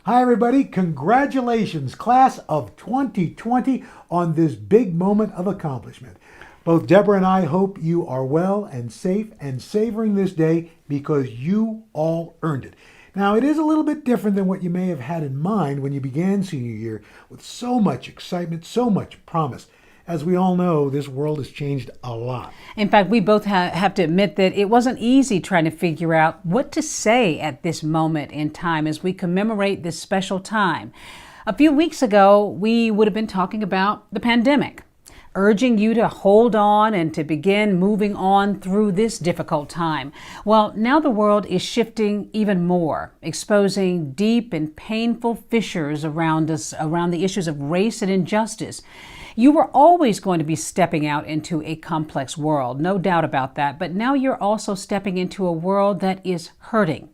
Hi, everybody. Congratulations, class of 2020, on this big moment of accomplishment. Both Deborah and I hope you are well and safe and savoring this day because you all earned it. Now, it is a little bit different than what you may have had in mind when you began senior year with so much excitement, so much promise. As we all know, this world has changed a lot. In fact, we both have to admit that it wasn't easy trying to figure out what to say at this moment in time as we commemorate this special time. A few weeks ago, we would have been talking about the pandemic, urging you to hold on and to begin moving on through this difficult time. Well, now the world is shifting even more, exposing deep and painful fissures around us, around the issues of race and injustice. You were always going to be stepping out into a complex world, no doubt about that, but now you're also stepping into a world that is hurting.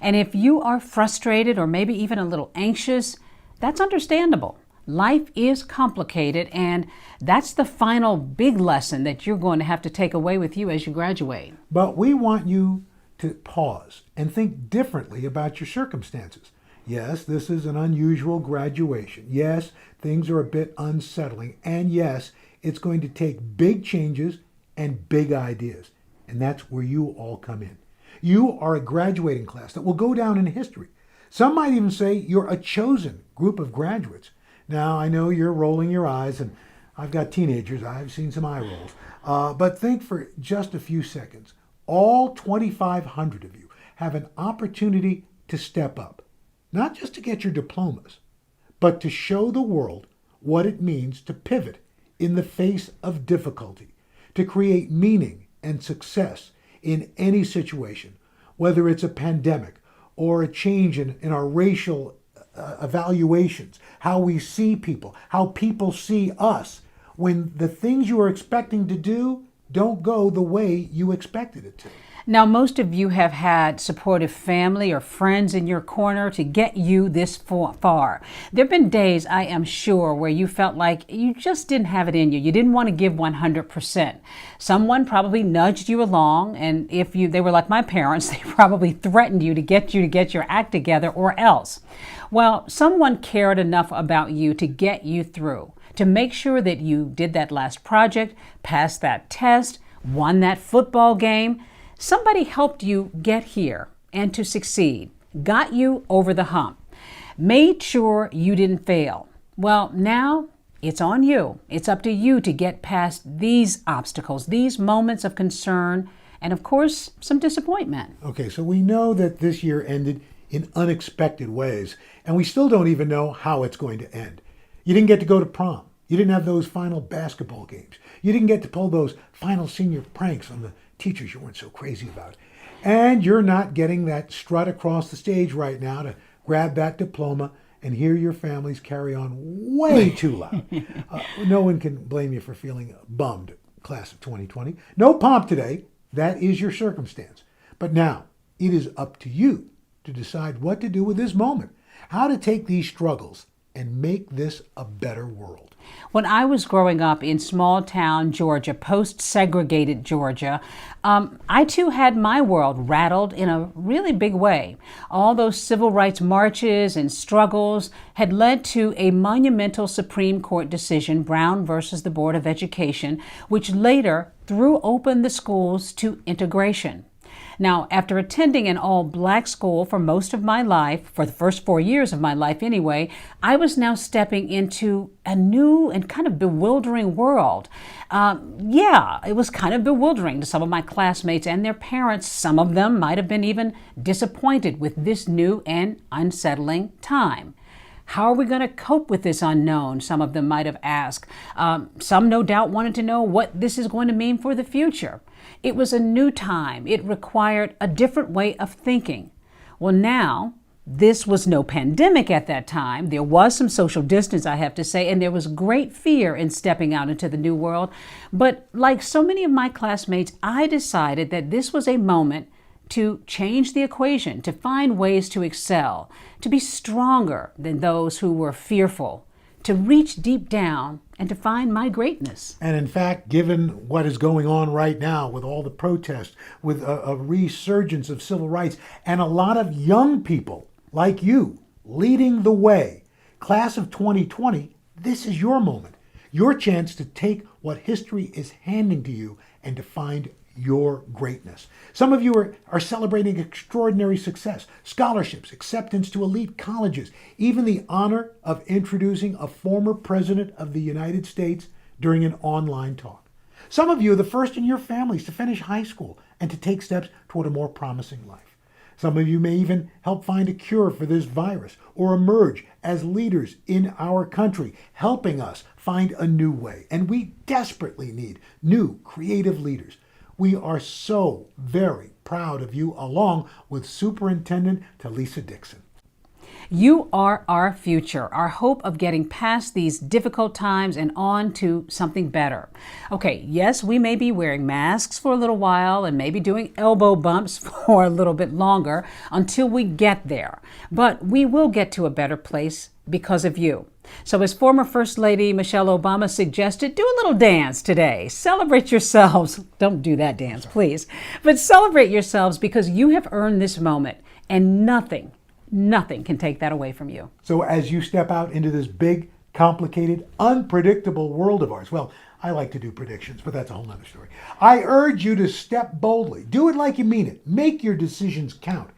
And if you are frustrated or maybe even a little anxious, that's understandable. Life is complicated, and that's the final big lesson that you're going to have to take away with you as you graduate. But we want you to pause and think differently about your circumstances. Yes, this is an unusual graduation. Yes, things are a bit unsettling. And yes, it's going to take big changes and big ideas. And that's where you all come in. You are a graduating class that will go down in history. Some might even say you're a chosen group of graduates. Now, I know you're rolling your eyes, and I've got teenagers. I've seen some eye rolls. But think for just a few seconds. All 2,500 of you have an opportunity to step up. Not just to get your diplomas, but to show the world what it means to pivot in the face of difficulty, to create meaning and success in any situation, whether it's a pandemic or a change in our racial evaluations, how we see people, how people see us, when the things you are expecting to do don't go the way you expected it to. Now, most of you have had supportive family or friends in your corner to get you this far. There have been days, I am sure, where you felt like you just didn't have it in you. You didn't want to give 100%. Someone probably nudged you along, and if they were like my parents, they probably threatened you to get your act together or else. Well, someone cared enough about you to get you through, to make sure that you did that last project, passed that test, won that football game. Somebody helped you get here and to succeed, got you over the hump, made sure you didn't fail. Well, now it's on you. It's up to you to get past these obstacles, these moments of concern, and of course, some disappointment. Okay, so we know that this year ended in unexpected ways, and we still don't even know how it's going to end. You didn't get to go to prom. You didn't have those final basketball games. You didn't get to pull those final senior pranks on the teachers you weren't so crazy about. And you're not getting that strut across the stage right now to grab that diploma and hear your families carry on way too loud. No one can blame you for feeling bummed, class of 2020. No pomp today. That is your circumstance. But now, it is up to you to decide what to do with this moment, how to take these struggles and make this a better world. When I was growing up in small town Georgia, post-segregated Georgia, I too had my world rattled in a really big way. All those civil rights marches and struggles had led to a monumental Supreme Court decision, Brown versus the Board of Education, which later threw open the schools to integration. Now, after attending an all-black school for most of my life, for the first 4 years of my life anyway, I was now stepping into a new and kind of bewildering world. It was kind of bewildering to some of my classmates and their parents. Some of them might have been even disappointed with this new and unsettling time. How are we going to cope with this unknown? Some of them might have asked. Some no doubt wanted to know what this is going to mean for the future. It was a new time. It required a different way of thinking. Well, now, this was no pandemic at that time. There was some social distance, I have to say, and there was great fear in stepping out into the new world. But like so many of my classmates, I decided that this was a moment to change the equation, to find ways to excel, to be stronger than those who were fearful, to reach deep down and to find my greatness. And in fact, given what is going on right now with all the protests, with a resurgence of civil rights, and a lot of young people like you leading the way. Class of 2020, this is your moment, your chance to take what history is handing to you and to find your greatness. Some of you are celebrating extraordinary success, scholarships, acceptance to elite colleges, even the honor of introducing a former president of the United States during an online talk. Some of you are the first in your families to finish high school and to take steps toward a more promising life. Some of you may even help find a cure for this virus or emerge as leaders in our country, helping us find a new way. And we desperately need new creative leaders. We are so very proud of you, along with Superintendent Talisa Dixon. You are our future, our hope of getting past these difficult times and on to something better. Okay, yes, we may be wearing masks for a little while and maybe doing elbow bumps for a little bit longer until we get there. But we will get to a better place because of you. So as former First Lady Michelle Obama suggested, do a little dance today. Celebrate yourselves. Don't do that dance, please. But celebrate yourselves because you have earned this moment, and nothing can take that away from you. So as you step out into this big, complicated, unpredictable world of ours, well, I like to do predictions, but that's a whole nother story. I urge you to step boldly. Do it like you mean it. Make your decisions count.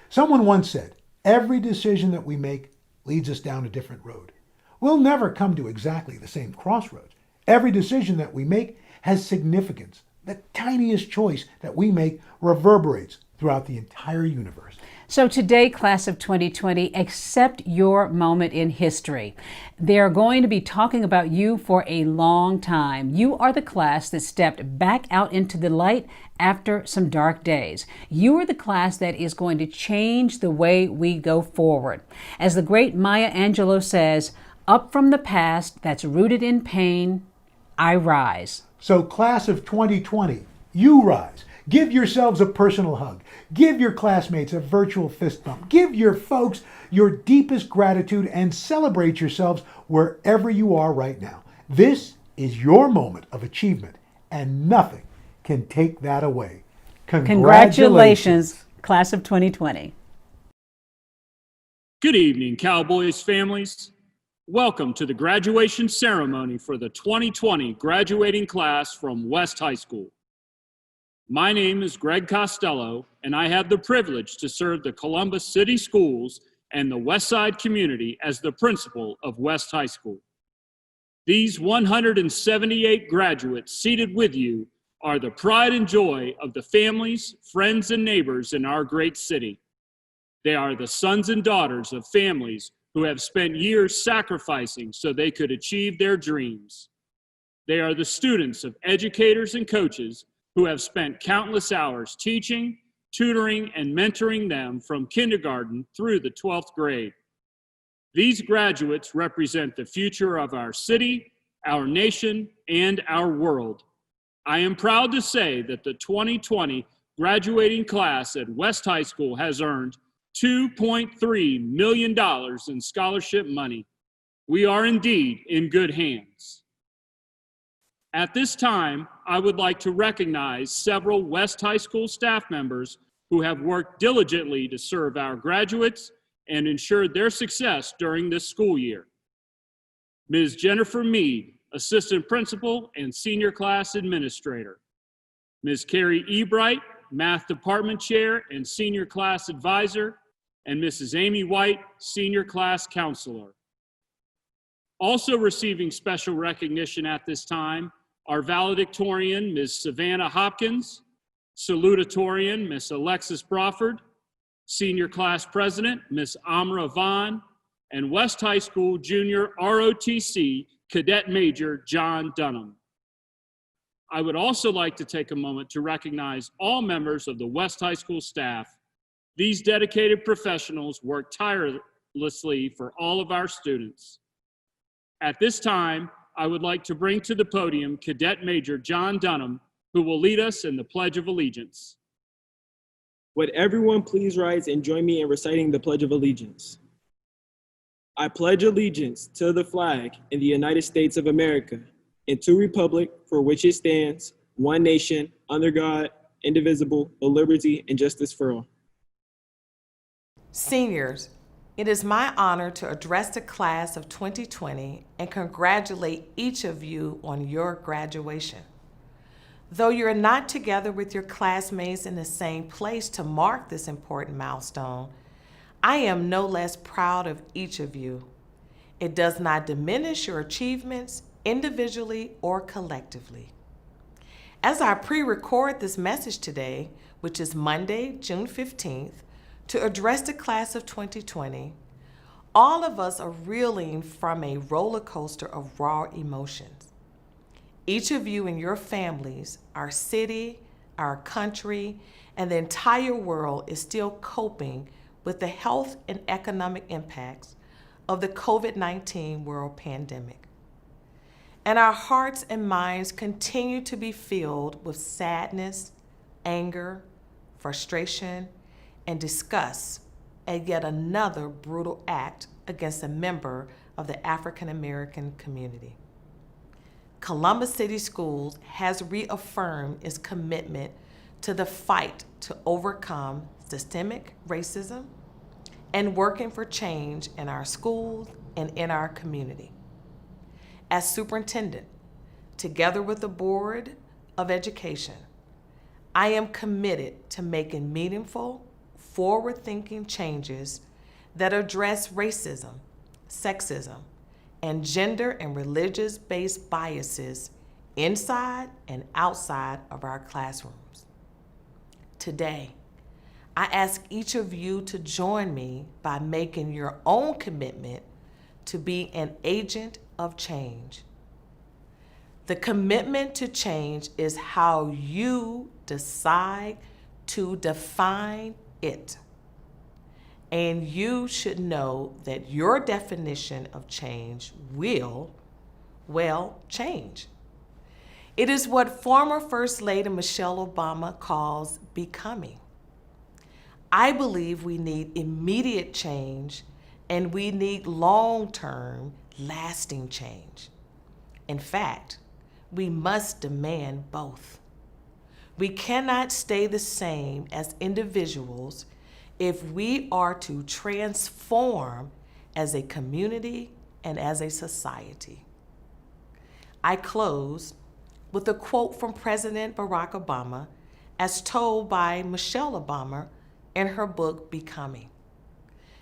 Someone once said, every decision that we make leads us down a different road. We'll never come to exactly the same crossroads. Every decision that we make has significance. The tiniest choice that we make reverberates throughout the entire universe. So today, class of 2020, accept your moment in history. They're going to be talking about you for a long time. You are the class that stepped back out into the light after some dark days. You are the class that is going to change the way we go forward. As the great Maya Angelou says, up from the past that's rooted in pain, I rise. So class of 2020, you rise. Give yourselves a personal hug. Give your classmates a virtual fist bump. Give your folks your deepest gratitude and celebrate yourselves wherever you are right now. This is your moment of achievement, and nothing can take that away. Congratulations, class of 2020. Good evening, Cowboys families. Welcome to the graduation ceremony for the 2020 graduating class from West High School. My name is Greg Costello, and I have the privilege to serve the Columbus City Schools and the West Side community as the principal of West High School. These 178 graduates seated with you are the pride and joy of the families, friends, and neighbors in our great city. They are the sons and daughters of families who have spent years sacrificing so they could achieve their dreams. They are the students of educators and coaches who have spent countless hours teaching, tutoring, and mentoring them from kindergarten through the 12th grade. These graduates represent the future of our city, our nation, and our world. I am proud to say that the 2020 graduating class at West High School has earned $2.3 million in scholarship money. We are indeed in good hands. At this time, I would like to recognize several West High School staff members who have worked diligently to serve our graduates and ensure their success during this school year. Ms. Jennifer Mead, Assistant Principal and Senior Class Administrator. Ms. Carrie Ebright, Math Department Chair and Senior Class Advisor, and Mrs. Amy White, Senior Class Counselor. Also receiving special recognition at this time are valedictorian Ms. Savannah Hopkins, salutatorian Ms. Alexis Crawford, Senior Class President Ms. Amra Vaughn, and West High School Junior ROTC Cadet Major John Dunham. I would also like to take a moment to recognize all members of the West High School staff. These dedicated professionals work tirelessly for all of our students. At this time, I would like to bring to the podium Cadet Major John Dunham, who will lead us in the Pledge of Allegiance. Would everyone please rise and join me in reciting the Pledge of Allegiance? I pledge allegiance to the flag in the United States of America and to the republic for which it stands, one nation, under God, indivisible, with liberty and justice for all. Seniors, It is my honor to address the class of 2020 and congratulate each of you on your graduation. Though you're not together with your classmates in the same place to mark this important milestone, I am no less proud of each of you. It does not diminish your achievements individually or collectively. As I pre-record this message today, which is Monday, June 15th, to address the class of 2020, all of us are reeling from a roller coaster of raw emotions. Each of you and your families, our city, our country, and the entire world is still coping with the health and economic impacts of the COVID-19 world pandemic. And our hearts and minds continue to be filled with sadness, anger, frustration, and disgust at yet another brutal act against a member of the African American community. Columbus City Schools has reaffirmed its commitment to the fight to overcome systemic racism and working for change in our schools and in our community. As superintendent, together with the Board of Education, I am committed to making meaningful, forward-thinking changes that address racism, sexism, and gender and religious-based biases inside and outside of our classrooms. Today, I ask each of you to join me by making your own commitment to be an agent of change. The commitment to change is how you decide to define it. And you should know that your definition of change will, change. It is what former First Lady Michelle Obama calls becoming. I believe we need immediate change and we need long-term, lasting change. In fact, we must demand both. We cannot stay the same as individuals if we are to transform as a community and as a society. I close with a quote from President Barack Obama as told by Michelle Obama in her book, Becoming.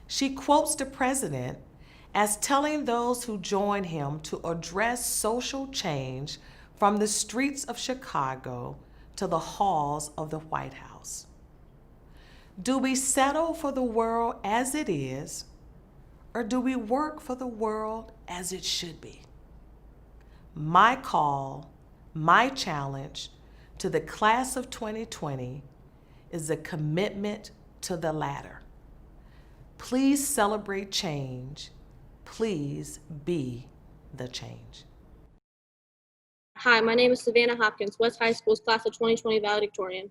She quotes the president as telling those who join him to address social change from the streets of Chicago to the halls of the White House. Do we settle for the world as it is, or do we work for the world as it should be? My call, my challenge to the class of 2020 is a commitment to the latter. Please celebrate change. Please be the change. Hi, my name is Savannah Hopkins, West High School's class of 2020 valedictorian.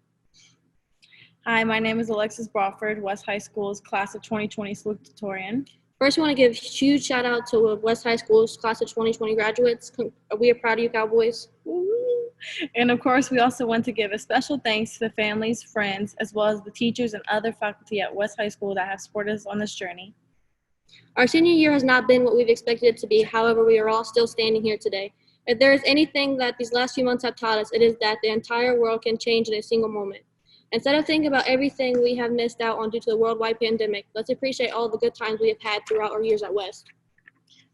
Hi, my name is Alexis Brawford, West High School's class of 2020 salutatorian. First, I want to give a huge shout out to West High School's class of 2020 graduates. We are proud of you, Cowboys. And of course, we also want to give a special thanks to the families, friends, as well as the teachers and other faculty at West High School that have supported us on this journey. Our senior year has not been what we've expected it to be. However, we are all still standing here today. If there is anything that these last few months have taught us, it is that the entire world can change in a single moment. Instead of thinking about everything we have missed out on due to the worldwide pandemic, let's appreciate all the good times we have had throughout our years at West.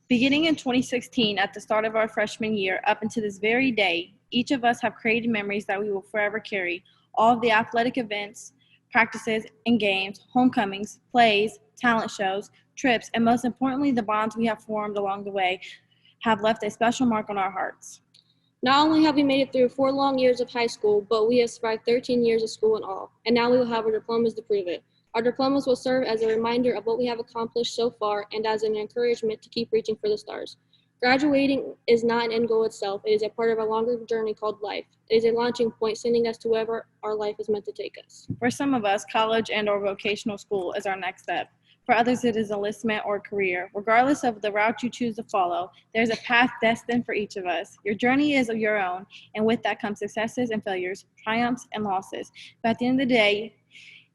Beginning in 2016, at the start of our freshman year, up until this very day, each of us have created memories that we will forever carry. All of the athletic events, practices, and games, homecomings, plays, talent shows, trips, and most importantly, the bonds we have formed along the way have left a special mark on our hearts. Not only have we made it through 4 long years of high school, but we have survived 13 years of school in all, and now we will have our diplomas to prove it. Our diplomas will serve as a reminder of what we have accomplished so far and as an encouragement to keep reaching for the stars. Graduating is not an end goal itself. It is a part of a longer journey called life. It is a launching point sending us to wherever our life is meant to take us. For some of us, college and/or vocational school is our next step. For others, it is enlistment or career. Regardless of the route you choose to follow, there's a path destined for each of us. Your journey is of your own, and with that comes successes and failures, triumphs and losses. But at the end of the day,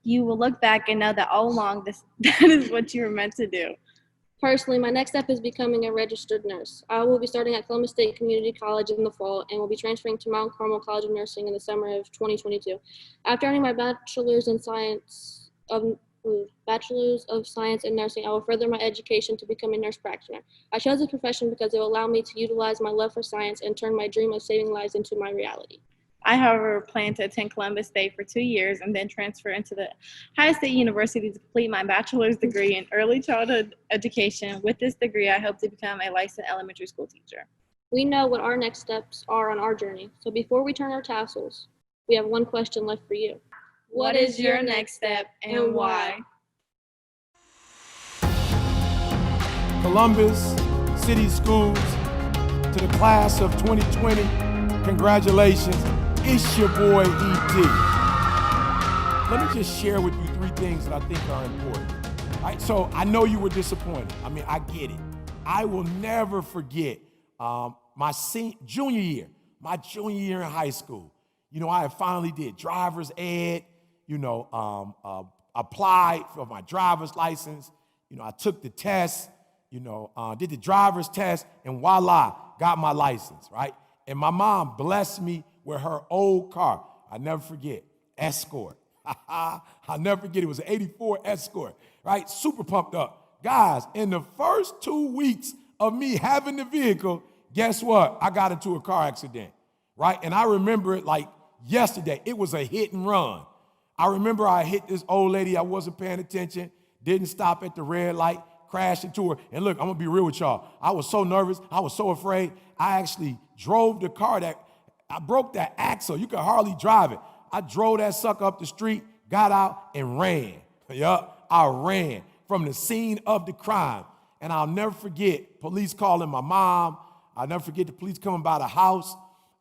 You will look back and know that all along that is what you were meant to do. Personally, my next step is becoming a registered nurse. I will be starting at Columbus State Community College in the fall and will be transferring to Mount Carmel College of Nursing in the summer of 2022. After earning my bachelor's of science in nursing, I will further my education to become a nurse practitioner. I chose this profession because it will allow me to utilize my love for science and turn my dream of saving lives into my reality. I, however, plan to attend Columbus State for 2 years and then transfer into the Ohio State University to complete my bachelor's degree in early childhood education. With this degree, I hope to become a licensed elementary school teacher. We know what our next steps are on our journey, so before we turn our tassels, we have one question left for you. What is your next step and why? Columbus City Schools, to the class of 2020, congratulations. It's your boy, E.T. Let me just share with you 3 things that I think are important. All right, so I know you were disappointed. I mean, I get it. I will never forget my junior year in high school. You know, I finally did driver's ed, applied for my driver's license. You know, I took the test, did the driver's test, and voila, got my license, right? And my mom blessed me with her old car. I never forget, Escort. I'll never forget, it was an 84 Escort, right? Super pumped up. Guys, in the first 2 weeks of me having the vehicle, guess what? I got into a car accident, right? And I remember it like yesterday. It was a hit and run. I remember I hit this old lady. I wasn't paying attention, didn't stop at the red light, crashed into her. And look, I'm gonna be real with y'all. I was so nervous. I was so afraid. I actually drove the car I broke that axle. You could hardly drive it. I drove that sucker up the street, got out, and ran. Yup, I ran from the scene of the crime. And I'll never forget police calling my mom. I'll never forget the police coming by the house.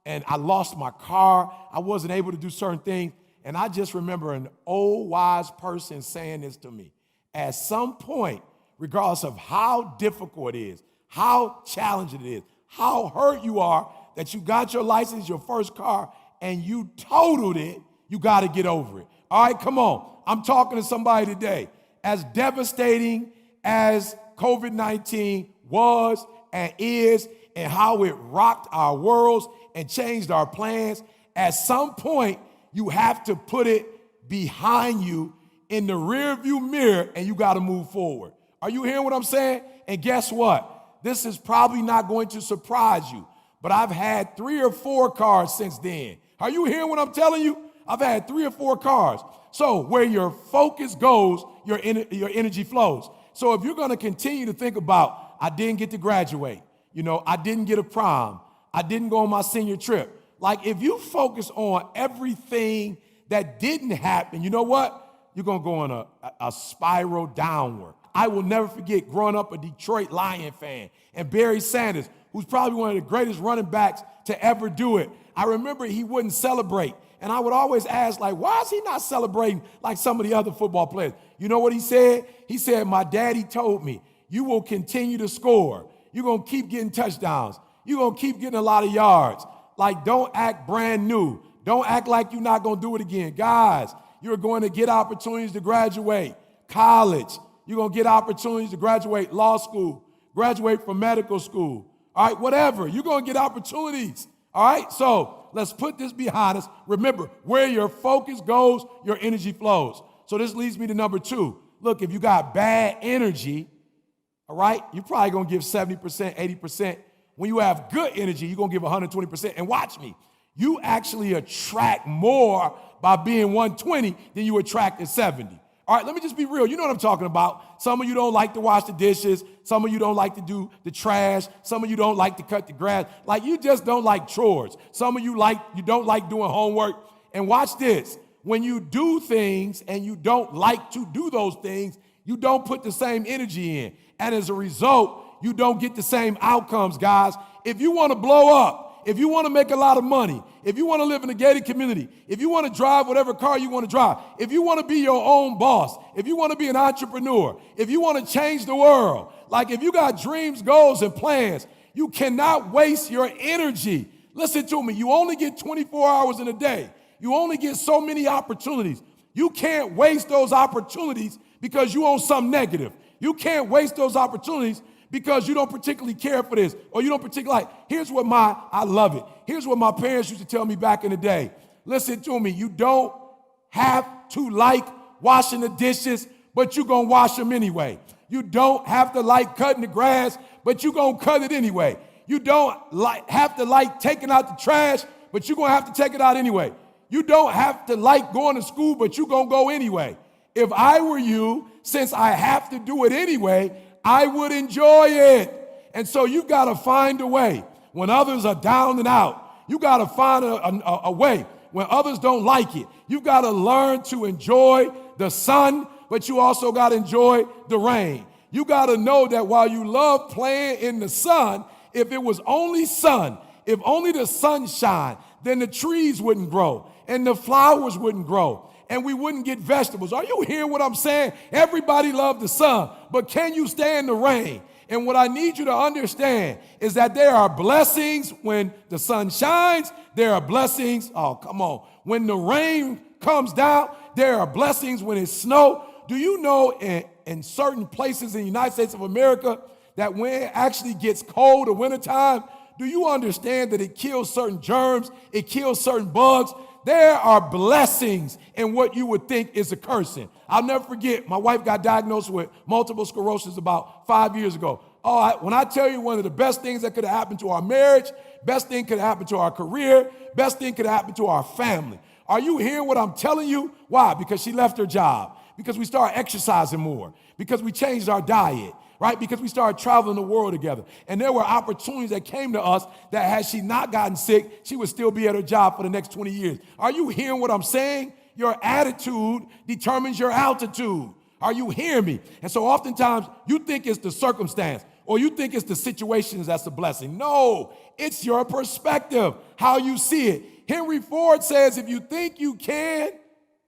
And I lost my car. I wasn't able to do certain things. And I just remember an old wise person saying this to me. At some point, regardless of how difficult it is, how challenging it is, how hurt you are that you got your license, your first car, and you totaled it, you got to get over it. All right, come on. I'm talking to somebody today. As devastating as COVID-19 was and is, and how it rocked our worlds and changed our plans, at some point, you have to put it behind you in the rearview mirror, and you got to move forward. Are you hearing what I'm saying? And guess what? This is probably not going to surprise you, but I've had 3 or 4 cars since then. Are you hearing what I'm telling you? I've had 3 or 4 cars. So where your focus goes, your energy flows. So if you're going to continue to think about, I didn't get to graduate, I didn't get a prom, I didn't go on my senior trip. Like if you focus on everything that didn't happen, you know what? You're going to go on a spiral downward. I will never forget growing up a Detroit Lion fan and Barry Sanders, who's probably one of the greatest running backs to ever do it. I remember he wouldn't celebrate. And I would always ask, like, why is he not celebrating like some of the other football players? You know what he said? He said, my daddy told me, you will continue to score. You're going to keep getting touchdowns. You're going to keep getting a lot of yards. Like, don't act brand new. Don't act like you're not going to do it again. Guys, you're going to get opportunities to graduate college. You're going to get opportunities to graduate law school, graduate from medical school. All right, whatever. You're going to get opportunities. All right, so let's put this behind us. Remember, where your focus goes, your energy flows. So this leads me to number 2. Look, if you got bad energy, all right, you're probably going to give 70%, 80%. When you have good energy, you're going to give 120%. And watch me. You actually attract more by being 120 than you attract at 70. All right, let me just be real. You know what I'm talking about. Some of you don't like to wash the dishes. Some of you don't like to do the trash. Some of you don't like to cut the grass. Like, you just don't like chores. Some of you don't like doing homework. And watch this. When you do things and you don't like to do those things, you don't put the same energy in. And as a result, you don't get the same outcomes, guys. If you want to blow up, if you want to make a lot of money, if you want to live in a gated community, if you want to drive whatever car you want to drive, if you want to be your own boss, if you want to be an entrepreneur, if you want to change the world, like if you got dreams, goals, and plans, you cannot waste your energy. Listen to me. You only get 24 hours in a day. You only get so many opportunities. You can't waste those opportunities because you own something negative. You can't waste those opportunities because you don't particularly care for this or you don't particularly like. Here's what I love it. Here's what my parents used to tell me back in the day. Listen to me. You don't have to like washing the dishes, but you're going to wash them anyway. You don't have to like cutting the grass, but you're going to cut it anyway. You don't have to like taking out the trash, but you're going to have to take it out anyway. You don't have to like going to school, but you're going to go anyway. If I were you, since I have to do it anyway, I would enjoy it. And so you got to find a way. When others are down and out, you got to find a way. When others don't like it, you got to learn to enjoy the sun, but you also got to enjoy the rain. You got to know that while you love playing in the sun, if it was only sun, if only the sunshine, then the trees wouldn't grow and the flowers wouldn't grow and we wouldn't get vegetables. Are you hearing what I'm saying? Everybody loves the sun, but can you stand the rain? And what I need you to understand is that there are blessings when the sun shines. There are blessings, oh, come on. When the rain comes down, there are blessings when it's snow. Do you know in certain places in the United States of America that when it actually gets cold or wintertime, do you understand that it kills certain germs? It kills certain bugs. There are blessings in what you would think is a cursing. I'll never forget, my wife got diagnosed with multiple sclerosis about 5 years ago. When I tell you one of the best things that could have happened to our marriage, best thing could have happened to our career, best thing could have happened to our family. Are you hearing what I'm telling you? Why? Because she left her job, because we started exercising more, because we changed our diet, right? Because we started traveling the world together. And there were opportunities that came to us that had she not gotten sick, she would still be at her job for the next 20 years. Are you hearing what I'm saying? Your attitude determines your altitude. Are you hearing me? And so oftentimes you think it's the circumstance or you think it's the situations that's a blessing. No, it's your perspective, how you see it. Henry Ford says, if you think you can,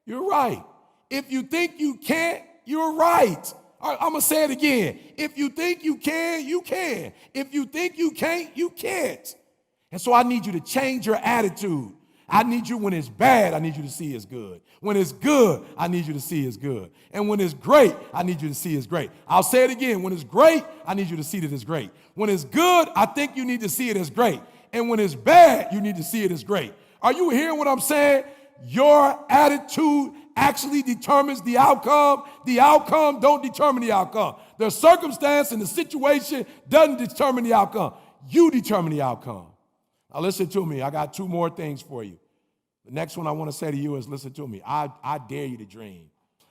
you're right. If you think you can't, you're right. I'm going to say it again. If you think you can, you can. If you think you can't, you can't. And so I need you to change your attitude. I need you, when it's bad, I need you to see it's good. When it's good, I need you to see it's good. And when it's great, I need you to see it's great. I'll say it again. When it's great, I need you to see that it's great. When it's good, I think you need to see it as great. And when it's bad, you need to see it as great. Are you hearing what I'm saying? Your attitude actually determines the outcome. The outcome don't determine the outcome. The circumstance and the situation doesn't determine the outcome. You determine the outcome. Now listen to me. I got two more things for you. The next one I want to say to you is, listen to me. I dare you to dream.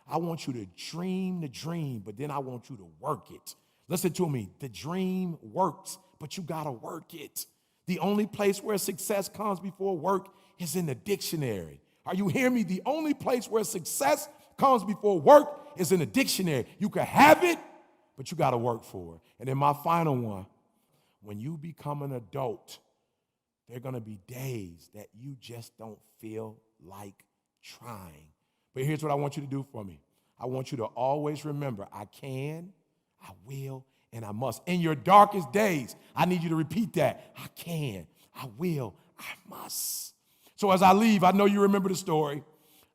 I want you to dream the dream, but then I want you to work it. Listen to me. The dream works, but you got to work it. The only place where success comes before work is in the dictionary. Are you hearing me? The only place where success comes before work is in the dictionary. You can have it, but you got to work for it. And then my final one, when you become an adult, there are going to be days that you just don't feel like trying. But here's what I want you to do for me. I want you to always remember, I can, I will, and I must. In your darkest days, I need you to repeat that. I can, I will, I must. So as I leave, I know you remember the story.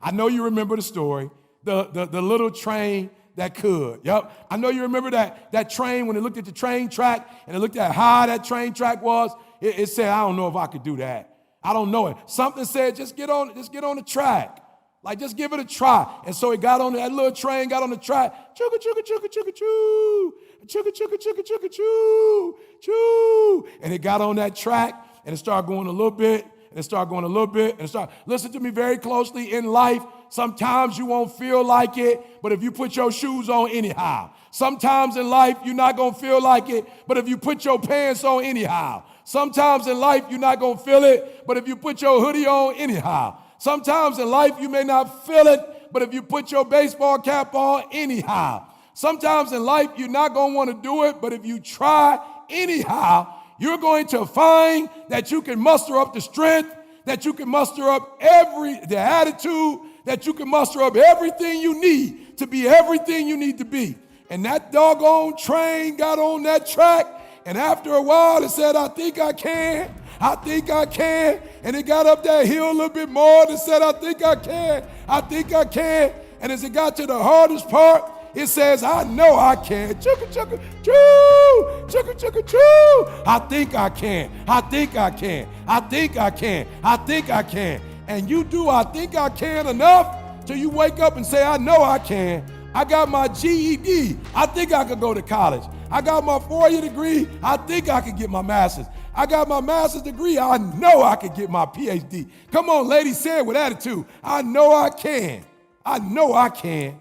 I know you remember the story. The little train that could. Yep. I know you remember that train when it looked at the train track and it looked at how high that train track was. It said, I don't know if I could do that. I don't know it. Something said, just get on the track. Like, just give it a try. And so it got on, that little train got on the track. Chugga, chugga, chugga, chugga, choo. Chugga, chugga, chugga, chugga, choo. Choo. And it got on that track and it started going a little bit. And it started going a little bit. And it started, listen to me very closely. In life, sometimes you won't feel like it, but if you put your shoes on anyhow. Sometimes in life, you're not going to feel like it, but if you put your pants on anyhow. Sometimes in life, you're not going to feel it, but if you put your hoodie on anyhow. Sometimes in life, you may not feel it, but if you put your baseball cap on anyhow. Sometimes in life, you're not going to want to do it, but if you try anyhow, you're going to find that you can muster up the strength, that you can muster up the attitude, that you can muster up everything you need to be everything you need to be. And that doggone train got on that track, and after a while it said, I think I can, I think I can. And it got up that hill a little bit more and said, I think I can. I think I can. And as it got to the hardest part, it says, I know I can. Chugga, chugga, choo. Chugga, chugga, choo. I think I can. I think I can. I think I can. I think I can. And you do I think I can enough till you wake up and say, I know I can. I got my GED. I think I could go to college. I got my 4-year degree. I think I could get my master's. I got my master's degree. I know I could get my PhD. Come on, ladies, say it with attitude. I know I can. I know I can.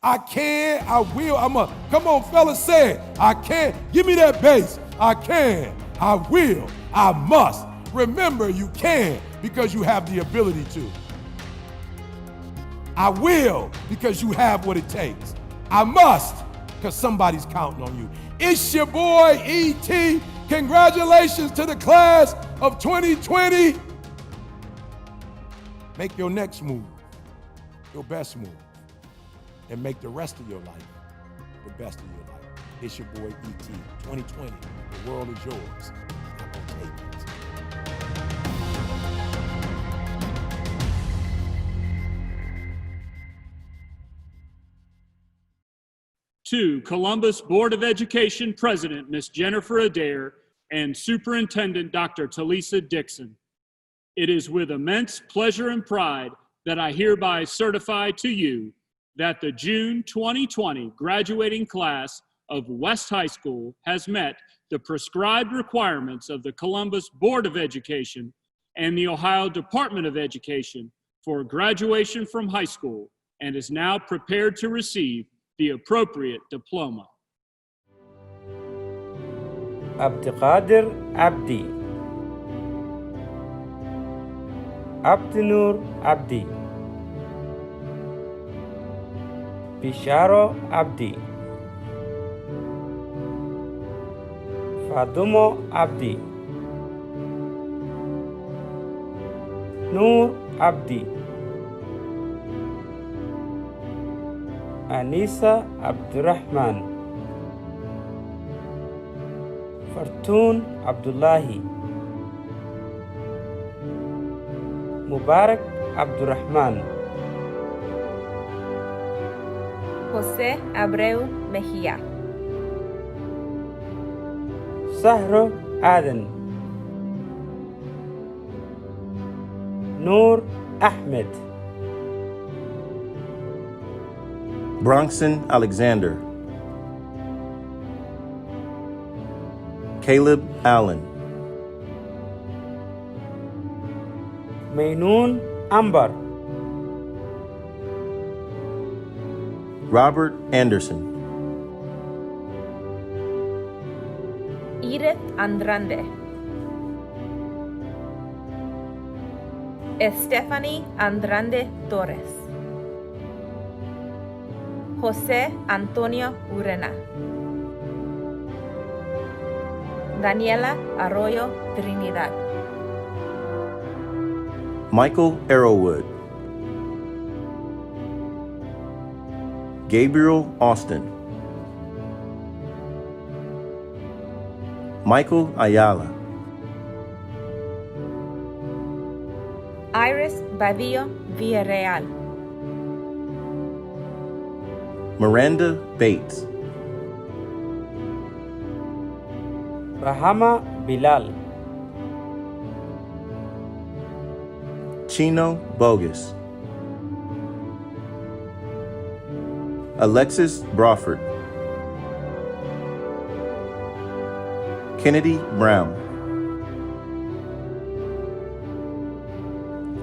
I can, I will, come on, fellas, say it. I can. Give me that bass. I can, I will, I must. Remember, you can because you have the ability to. I will because you have what it takes. I must because somebody's counting on you. It's your boy, E.T. Congratulations to the class of 2020. Make your next move, your best move, and make the rest of your life the best of your life. It's your boy, E.T. 2020. The world is yours. I'm gonna take it. To Columbus Board of Education President, Ms. Jennifer Adair, and Superintendent Dr. Talisa Dixon. It is with immense pleasure and pride that I hereby certify to you that the June 2020 graduating class of West High School has met the prescribed requirements of the Columbus Board of Education and the Ohio Department of Education for graduation from high school and is now prepared to receive the appropriate diploma. Abdiqadir Abdi, Abdinur Abdi, Bisharo Abdi, Fadumo Abdi, Nur Abdi, Anisa Abdurrahman, Fartun Abdullahi, Mubarak Abdurrahman, José Abreu Mejía, Sahro Aden, Nur Ahmed, Bronxon Alexander, Caleb Allen, Mainun Ambar, Robert Anderson, Edith Andrande, Stephanie Andrande Torres, José Antonio Urena, Daniela Arroyo Trinidad, Michael Arrowwood, Gabriel Austin, Michael Ayala, Iris Badillo Villarreal, Miranda Bates, Rahama Bilal, Chino Bogus, Alexis Brawford, Kennedy Brown,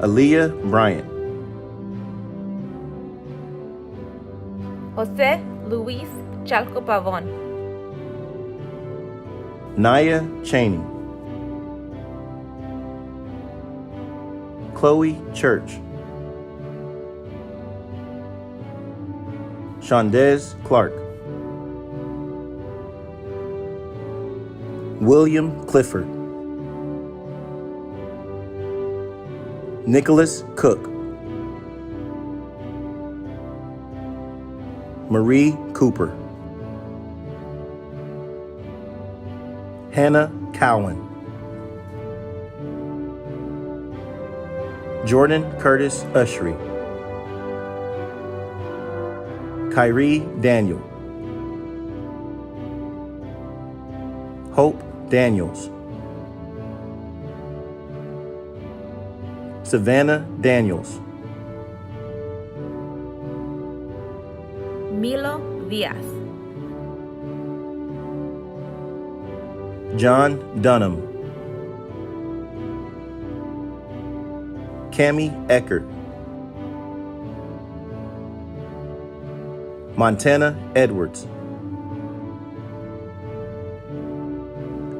Aaliyah Bryant, José Luis Chalco Pavón, Naya Cheney, Chloe Church, Shondez Clark, William Clifford, Nicholas Cook, Marie Cooper, Hannah Cowan, Jordan Curtis Ushry. Kyrie Daniel. Hope Daniels. Savannah Daniels. Milo Diaz, John Dunham. Cami Eckert. Montana Edwards.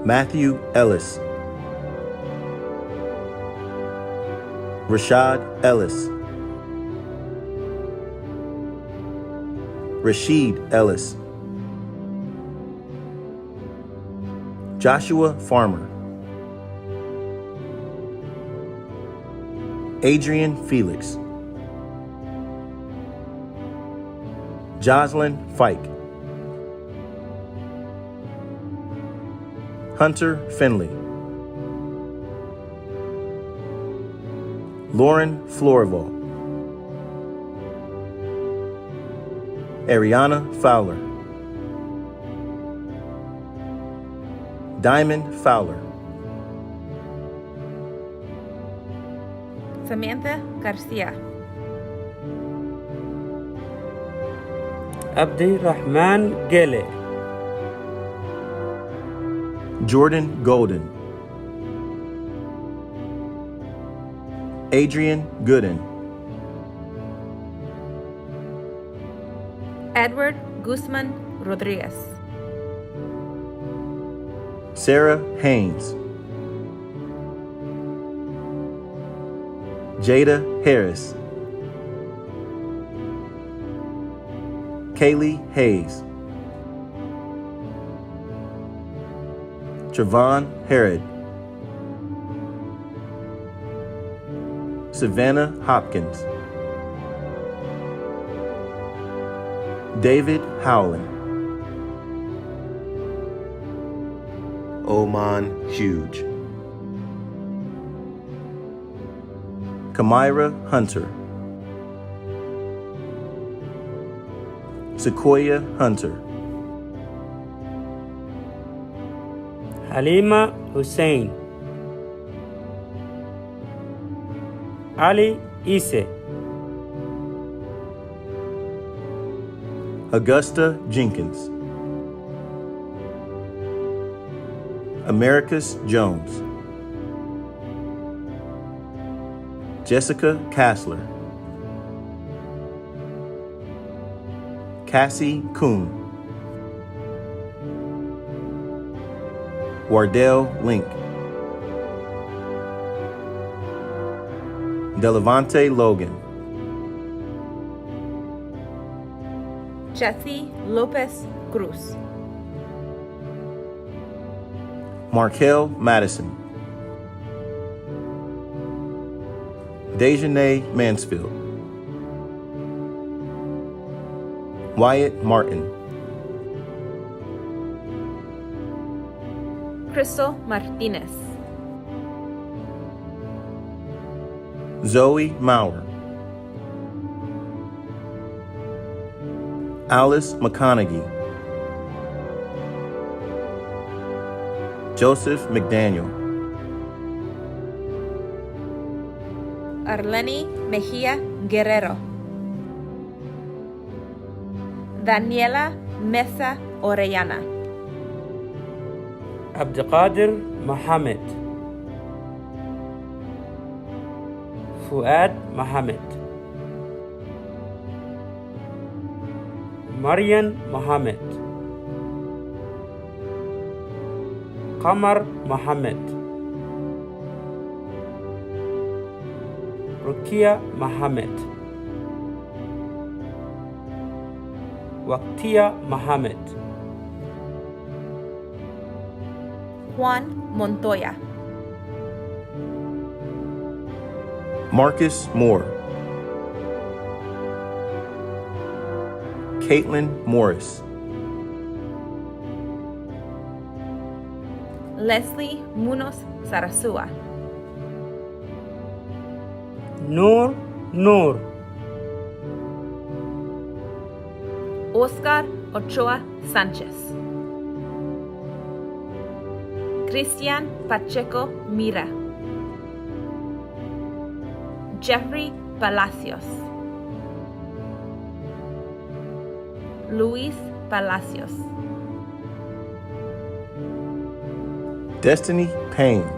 Matthew Ellis. Rashad Ellis. Rashid Ellis. Joshua Farmer. Adrian Felix. Jocelyn Fike. Hunter Finley. Lauren Florival. Ariana Fowler. Diamond Fowler. Samantha Garcia, Abdi Rahman Gele, Jordan Golden. Adrian Gooden. Edward Guzman Rodriguez, Sarah Haynes. Jada Harris. Kaylee Hayes. Trevon Herod. Savannah Hopkins. David Howland. Oman Huge. Kamira Hunter. Sequoia Hunter. Halima Hussein, Ali Ise, Augusta Jenkins. Americus Jones. Jessica Kassler. Cassie Kuhn. Wardell Link. Delavante Logan. Jesse Lopez Cruz, Markel Madison. Dejanay Mansfield. Wyatt Martin. Crystal Martinez, Zoe Maurer. Alice McConaughey. Joseph McDaniel. Arleni Mejia Guerrero, Daniela Mesa Orellana, Abdiqadir Mohammed, Fuad Mohammed, Marian Mohammed, Qamar Mohammed, Rukia Mohammed, Waqtia Mohammed, Juan Montoya, Marcus Moore. Caitlin Morris. Leslie Munoz Sarasua, Noor, Noor. Oscar Ochoa Sanchez. Cristian Pacheco Mira. Jeffrey Palacios. Luis Palacios. Destiny Payne.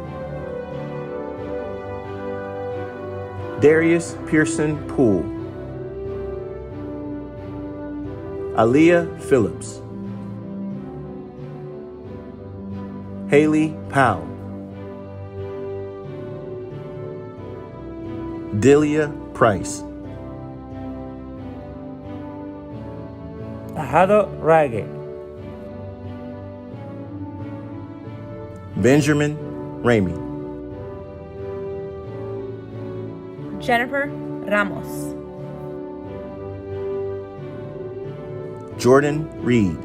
Darius Pearson Poole. Aaliyah Phillips. Haley Powell. Delia Price. Heather Raggett. Benjamin Ramey. Jennifer Ramos. Jordan Reed.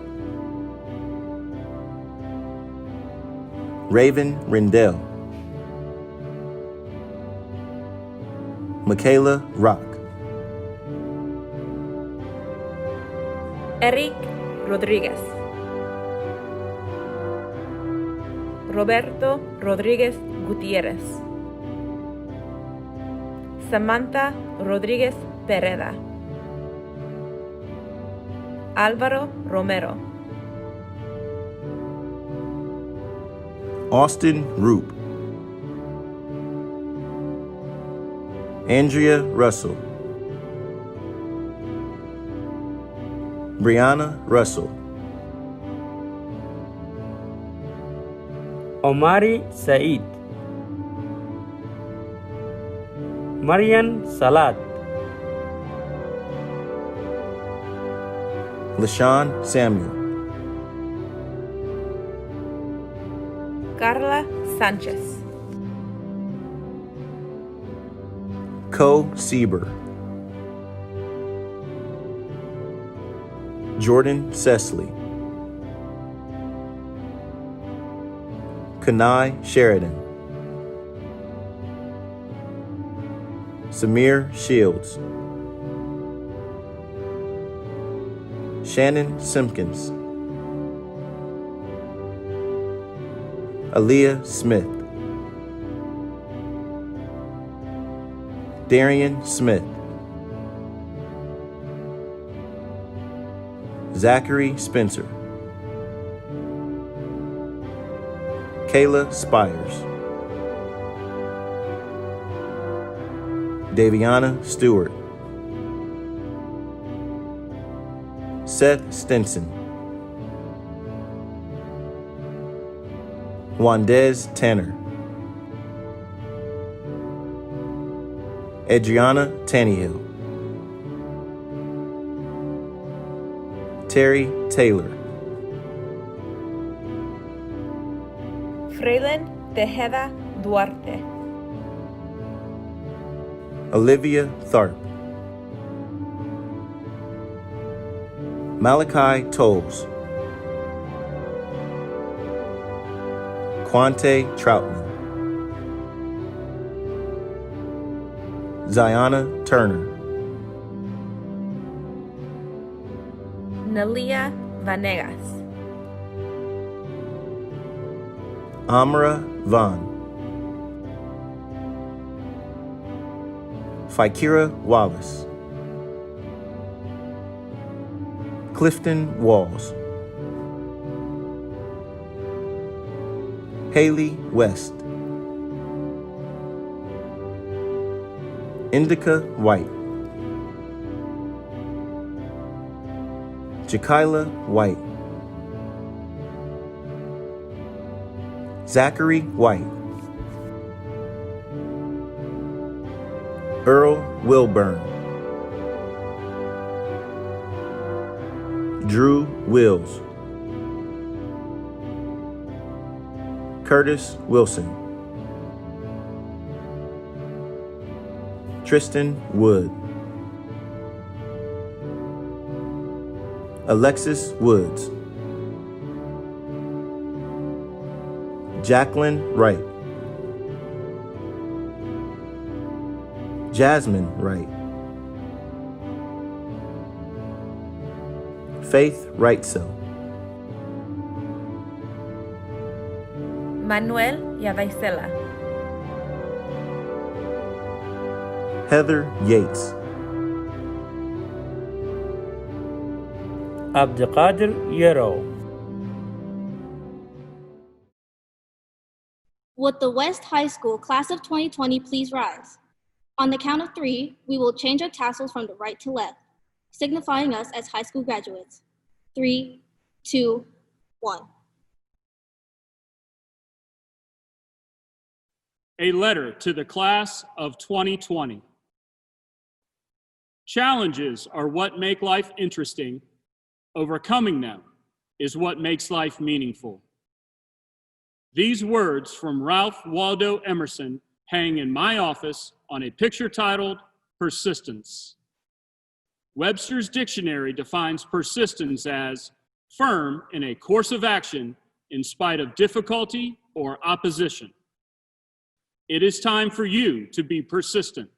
Raven Rendell. Michaela Rock. Eric Rodriguez. Roberto Rodríguez Gutiérrez. Samantha Rodríguez Pereda. Álvaro Romero. Austin Roop. Andrea Russell. Brianna Russell. Omari Said. Marian Salat. LaShawn Samuel. Carla Sánchez. Co Sieber. Jordan Cecily. Kanai Sheridan. Samir Shields. Shannon Simpkins. Aaliyah Smith. Darian Smith. Zachary Spencer. Kayla Spires. Daviana Stewart. Seth Stinson. Wandez Tanner. Adriana Tannehill. Terry Taylor. Freylin Tejeda Duarte. Olivia Tharp. Malachi Tolles. Quante Troutman. Ziana Turner. Nelia Vanegas. Amra Vaughn. Fikira Wallace. Clifton Walls. Haley West. Indica White. Jakila White. Zachary White. Earl Wilburn. Drew Wills. Curtis Wilson. Tristan Wood. Alexis Woods. Jacqueline Wright. Jasmine Wright. Faith Wrightso. Manuel Yavaisela. Heather Yates. Abdulkadir Yero. Would the West High School class of 2020 please rise? On the count of 3, we will change our tassels from the right to left, signifying us as high school graduates. 3, 2, 1. A letter to the class of 2020. Challenges are what make life interesting. Overcoming them is what makes life meaningful. These words from Ralph Waldo Emerson hang in my office on a picture titled Persistence. Webster's Dictionary defines persistence as firm in a course of action in spite of difficulty or opposition. It is time for you to be persistent.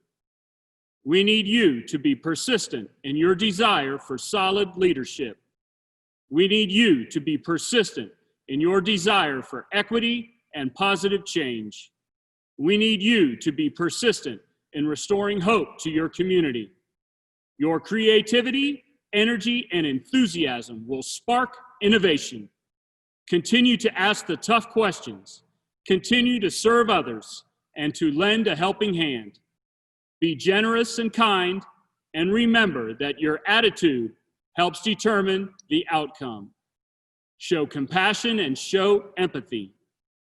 We need you to be persistent in your desire for solid leadership. We need you to be persistent in your desire for equity and positive change. We need you to be persistent in restoring hope to your community. Your creativity, energy, and enthusiasm will spark innovation. Continue to ask the tough questions. Continue to serve others and to lend a helping hand. Be generous and kind, and remember that your attitude helps determine the outcome. Show compassion and show empathy.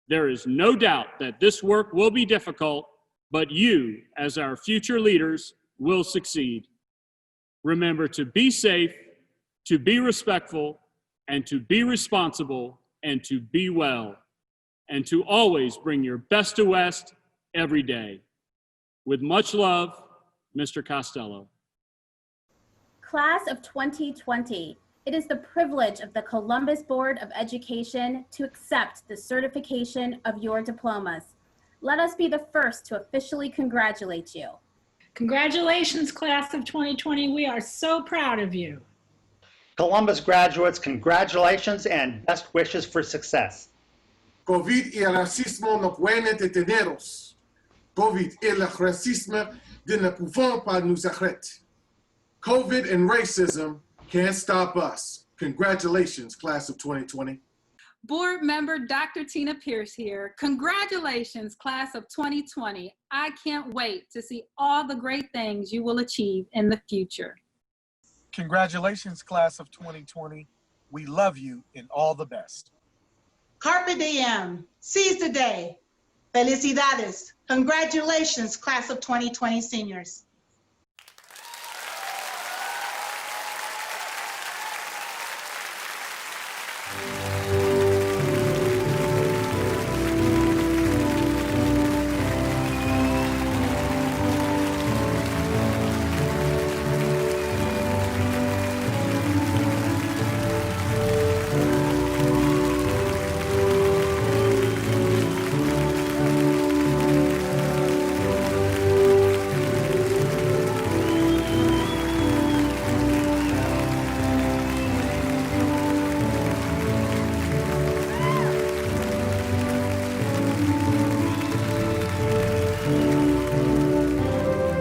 There is no doubt that this work will be difficult, but you, as our future leaders, will succeed. Remember to be safe, to be respectful, and to be responsible, and to be well, and to always bring your best to West every day. With much love, Mr. Costello. Class of 2020, it is the privilege of the Columbus Board of Education to accept the certification of your diplomas. Let us be the first to officially congratulate you. Congratulations, class of 2020. We are so proud of you. Columbus graduates, congratulations and best wishes for success. COVID y el racismo no pueden detenernos. COVID et le racisme ne pouvons pas nous arrêter. COVID and racism can't stop us. Congratulations, class of 2020. Board member Dr. Tina Pierce here. Congratulations, class of 2020. I can't wait to see all the great things you will achieve in the future. Congratulations, class of 2020. We love you and all the best. Carpe diem. Seize the day. Felicidades. Congratulations, class of 2020 seniors.